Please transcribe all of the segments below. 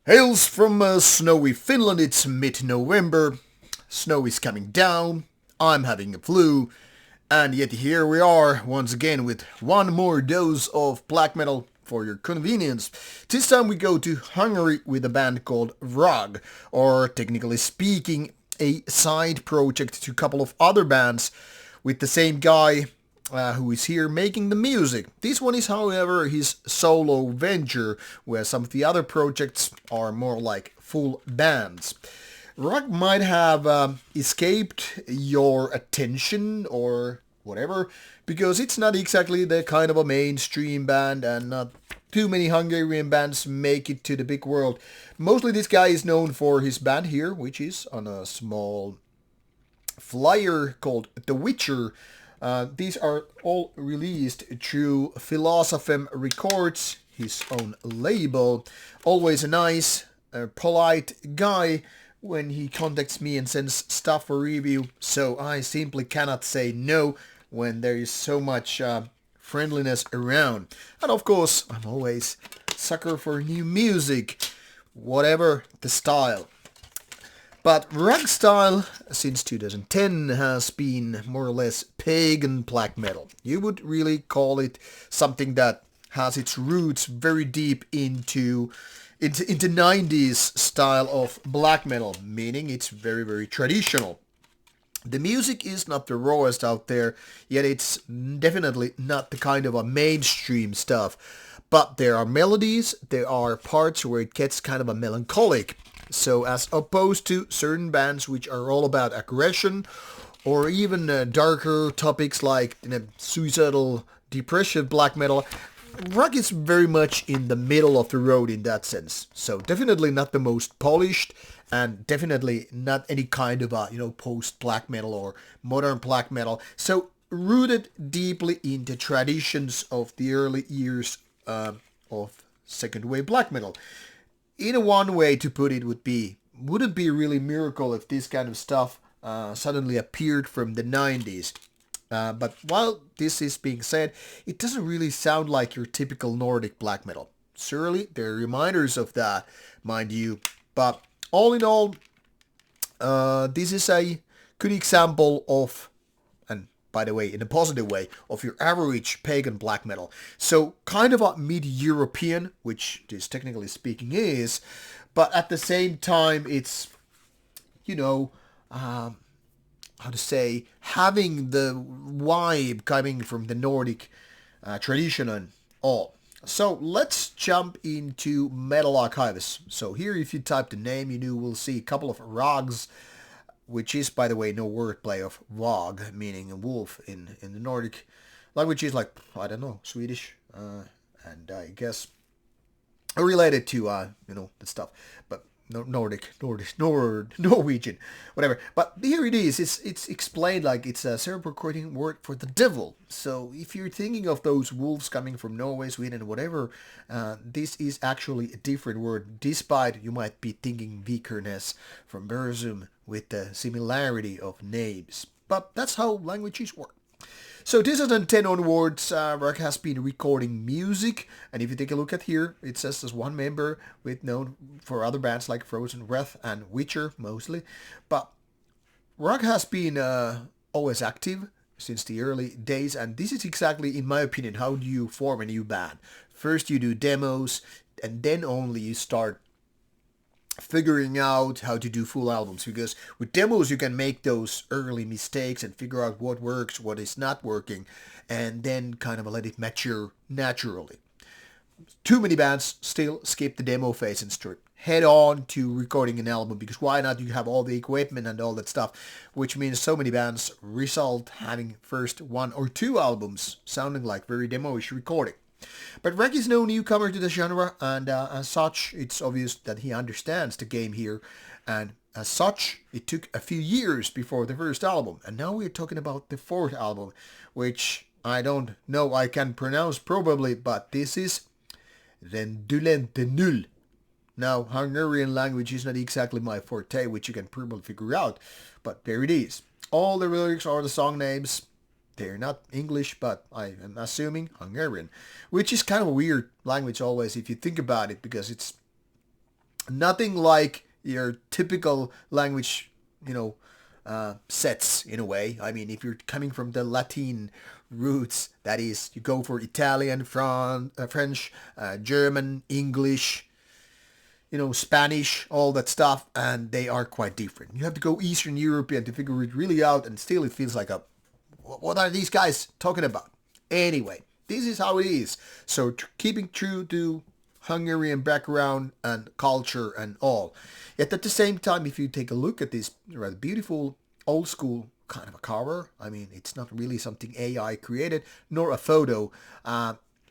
Hails from snowy Finland. It's mid-November. Snow is coming down. I'm having a flu. And yet here we are once again with one more dose of black metal for your convenience. This time we go to Hungary with a band called Vrag, or technically speaking, a side project to a couple of other bands with the same guy who is here making the music. This one is, however, his solo venture, where some of the other projects are more like full bands. Rock might have escaped your attention or whatever, because it's not exactly the kind of a mainstream band, and not too many Hungarian bands make it to the big world. Mostly this guy is known for his band here, which is on a small flyer called The Witcher. These are all released through Filosofem Records, his own label. Always a nice, polite guy when he contacts me and sends stuff for review, so I simply cannot say no when there is so much friendliness around. And of course, I'm always sucker for new music, whatever the style. But rock style, since 2010, has been more or less pagan black metal. You would really call it something that has its roots very deep into 90s style of black metal, meaning it's very, very traditional. The music is not the rawest out there, yet it's definitely not the kind of a mainstream stuff. But there are melodies, there are parts where it gets kind of a melancholic. So as opposed to certain bands which are all about aggression, or even darker topics like suicidal, depressive black metal, rock is very much in the middle of the road in that sense. So definitely not the most polished, and definitely not any kind of a post black metal or modern black metal. So rooted deeply into traditions of the early years of second wave black metal. In a one way to put it would it be really miracle if this kind of stuff suddenly appeared from the 90s. But while this is being said, it doesn't really sound like your typical Nordic black metal. Surely there are reminders of that, mind you. But all in all, this is a good example of, and by the way, in a positive way, of your average pagan black metal. So kind of a mid-European, which this technically speaking is, but at the same time it's, how to say, having the vibe coming from the Nordic tradition and all. So let's jump into Metal Archives. So here, if you type the name, you will see a couple of Rags, which is, by the way, no wordplay of Vag, meaning wolf in the Nordic languages, like, I don't know, Swedish, and I guess related to, the stuff, but Nordic, Norwegian, whatever. But here it is. It's explained like it's a Serb-recording word for the devil. So if you're thinking of those wolves coming from Norway, Sweden, whatever, this is actually a different word, despite you might be thinking Vikernes from Burzum with the similarity of names. But that's how languages work. So 2010 onwards, Rock has been recording music, and if you take a look at here, it says there's one member with known for other bands like Frozen Wrath and Witcher mostly, but Rock has been always active since the early days, and this is exactly, in my opinion, how do you form a new band. First you do demos, and then only you start figuring out how to do full albums, because with demos you can make those early mistakes and figure out what works, what is not working, and then kind of let it mature naturally. Too many bands still skip the demo phase and start head on to recording an album, because why not? You have all the equipment and all that stuff, which means so many bands result having first one or two albums sounding like very demo-ish recording. But Vrag is no newcomer to the genre, and as such, it's obvious that he understands the game here, and as such, it took a few years before the first album, and now we're talking about the fourth album, which I don't know I can pronounce probably, but this is Rendületlenül. Now, Hungarian language is not exactly my forte, which you can probably figure out, but there it is. All the lyrics are the song names. They're not English, but I am assuming Hungarian, which is kind of a weird language always if you think about it, because it's Nothing like your typical language, sets in a way. I mean, if you're coming from the Latin roots, that is, you go for Italian, French, German, English, Spanish, all that stuff, and they are quite different. You have to go Eastern European to figure it really out, and still it feels like what are these guys talking about? Anyway, this is how it is. So keeping true to Hungarian background and culture and all. Yet at the same time, if you take a look at this rather beautiful old school kind of a cover, I mean, it's not really something AI created, nor a photo.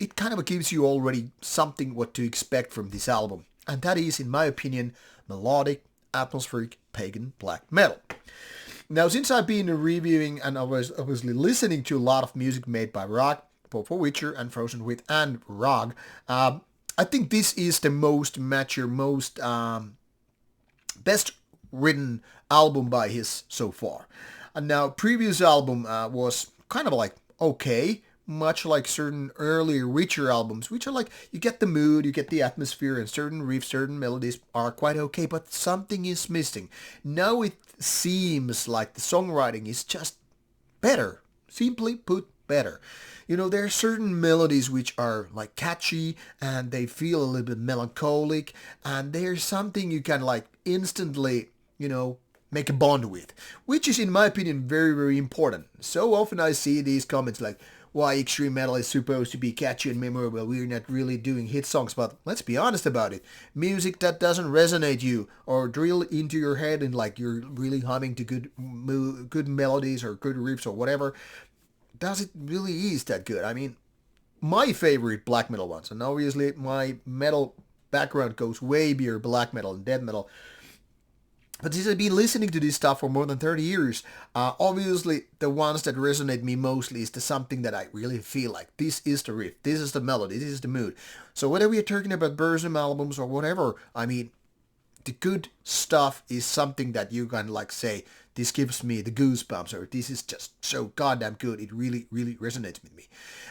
It kind of gives you already something what to expect from this album. And that is, in my opinion, melodic, atmospheric, pagan black metal. Now, since I've been reviewing and I was obviously listening to a lot of music made by Vrag, both for Witcher and Frozen Wheat and Vrag, I think this is the most mature, most best written album by his so far. And now, previous album was kind of like okay, much like certain earlier Witcher albums, which are like, you get the mood, you get the atmosphere, and certain riffs, certain melodies are quite okay, but something is missing. Now it seems like the songwriting is just better. Simply put, better. There are certain melodies which are like catchy and they feel a little bit melancholic, and there's something you can like instantly, make a bond with, which is in my opinion very, very important. So often I see these comments like, why extreme metal is supposed to be catchy and memorable, we're not really doing hit songs, but let's be honest about it. Music that doesn't resonate you or drill into your head and like you're really humming to good melodies or good riffs or whatever, does it really is that good? I mean, my favorite black metal ones, and obviously my metal background goes way beyond black metal and death metal, but since I've been listening to this stuff for more than 30 years, obviously the ones that resonate me mostly is the something that I really feel like. This is the riff, this is the melody, this is the mood. So whether we are talking about Burzum albums or whatever, I mean, the good stuff is something that you can like say, this gives me the goosebumps, or this is just so goddamn good, it really, really resonates with me.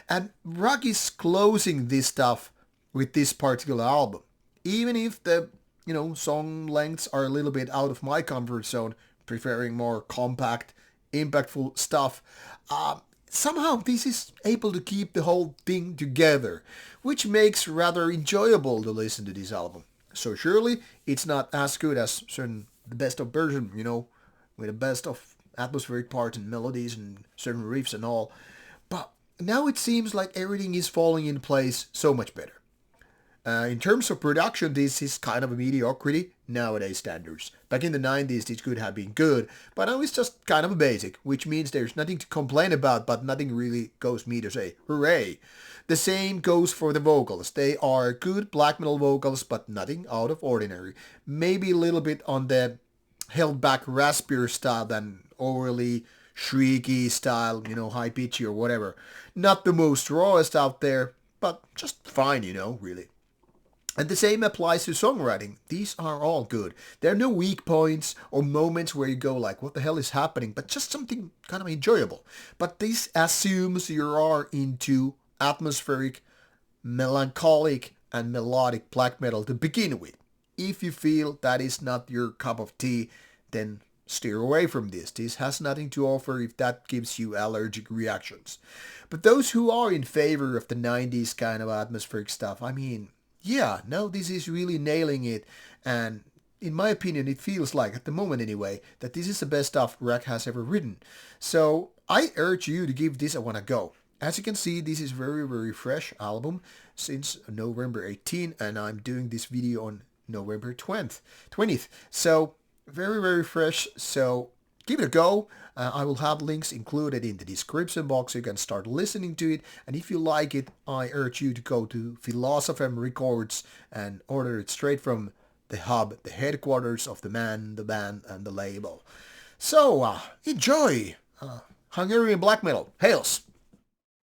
And Vrag is closing this stuff with this particular album. Even if the song lengths are a little bit out of my comfort zone, preferring more compact, impactful stuff. Somehow this is able to keep the whole thing together, which makes rather enjoyable to listen to this album. So surely it's not as good as certain the best of version, with the best of atmospheric parts and melodies and certain riffs and all. But now it seems like everything is falling in place so much better. In terms of production, this is kind of a mediocrity nowadays standards. Back in the 90s, this could have been good, but now it's just kind of a basic, which means there's nothing to complain about, but nothing really goes me to say, hooray. The same goes for the vocals. They are good black metal vocals, but nothing out of ordinary. Maybe a little bit on the held back raspier style than overly shrieky style, high pitchy or whatever. Not the most rawest out there, but just fine, really. And the same applies to songwriting. These are all good. There are no weak points or moments where you go like, what the hell is happening? But just something kind of enjoyable. But this assumes you are into atmospheric, melancholic, and melodic black metal to begin with. If you feel that is not your cup of tea, then steer away from this. This has nothing to offer if that gives you allergic reactions. But those who are in favor of the 90s kind of atmospheric stuff, I mean, yeah, no, this is really nailing it, and in my opinion, it feels like, at the moment anyway, that this is the best stuff Vrag has ever written. So I urge you to give this a go. As you can see, this is very, very fresh album since November 18, and I'm doing this video on November 20th. So very, very fresh. So give it a go. I will have links included in the description box so you can start listening to it. And if you like it, I urge you to go to Filosofem Records and order it straight from the hub, the headquarters of the man, the band, and the label. So enjoy Hungarian black metal. Hails!